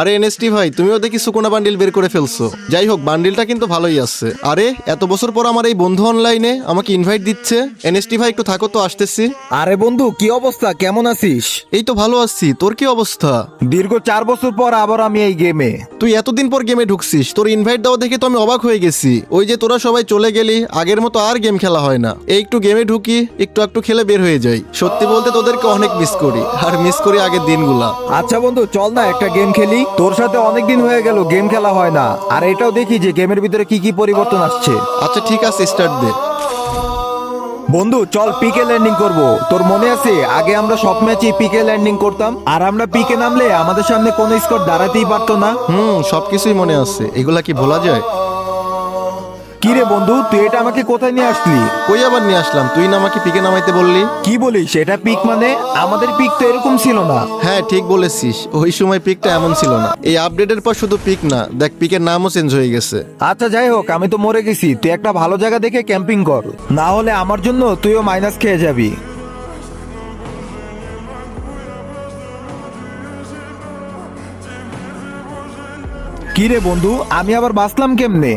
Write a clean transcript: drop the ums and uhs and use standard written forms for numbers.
আরে এনএসটি ভাই, তুমিও দেখি সুকুনা বান্ডিল বের করে ফেলছো। যাই হোক, বান্ডিলটা কিন্তু ভালোই আছে। আরে এত বছর পর আমার এই বন্ধু অনলাইনে আমাকে ইনভাইট দিচ্ছে। এনএসটি ভাই একটু থাকো তো, আসতেছি। আরে বন্ধু, কি অবস্থা? কেমন আছিস? এই তো ভালো আছি, তোর কি অবস্থা? দীর্ঘ 4 বছর পর আবার আমি এই গেমে। তুই এতদিন পর গেমে ঢুকছিস, তোর ইনভাইট দেওয়া দেখে তো আমি অবাক হয়ে গেছি। ওই যে তোরা সবাই চলে গেলি, আগের মতো আর গেম খেলা হয় না। এই একটু গেমে ঢুকি, একটু একটু খেলে বের হয়ে যাই। সত্যি বলতে তোদেরকে অনেক মিস করি, আর মিস করি আগের দিনগুলা। আচ্ছা বন্ধু, চল না একটা গেম খেলি। তোর সাথে অনেকদিন হয়ে গেল গেম খেলা হয় না। আর এটাও দেখি যে গেমের ভিতরে কি কি পরিবর্তন আসছে। আচ্ছা ঠিক আছে, স্টার্ট দে। বন্ধু চল পিকে ল্যান্ডিং করব। তোর মনে আছে আগে আমরা সব ম্যাচে পিকে ল্যান্ডিং করতাম, আর আমরা পিকে নামলে আমাদের সামনে কোনো স্কোর দাঁড়াতেই পারতো না। সবকিছুই মনে আছে, এগুলা কি ভোলা যায়? কি রে বন্ধু, তুই এটা আমাকে কোথায় নিয়ে আসলি? কই আবার নিয়ে আসলাম? তুই না আমাকে পিকে নামাইতে বললি। কি বলিস? এটা পিক মানে? আমাদের পিক তো এরকম ছিল না। হ্যাঁ ঠিক বলেছিস, ওই সময় পিকটা এমন ছিল না। এই আপডেটের পর শুধু পিক না, দেখ পিকের নামও চেঞ্জ হয়ে গেছে। আচ্ছা যাই হোক, আমি তো মরে গেছি। তুই একটা ভালো জায়গা দেখে ক্যাম্পিং কর, না হলে আমার জন্য তুইও মাইনাস খেয়ে যাবি। কি রে বন্ধু, আমি আবার বাঁচলাম কেমনে?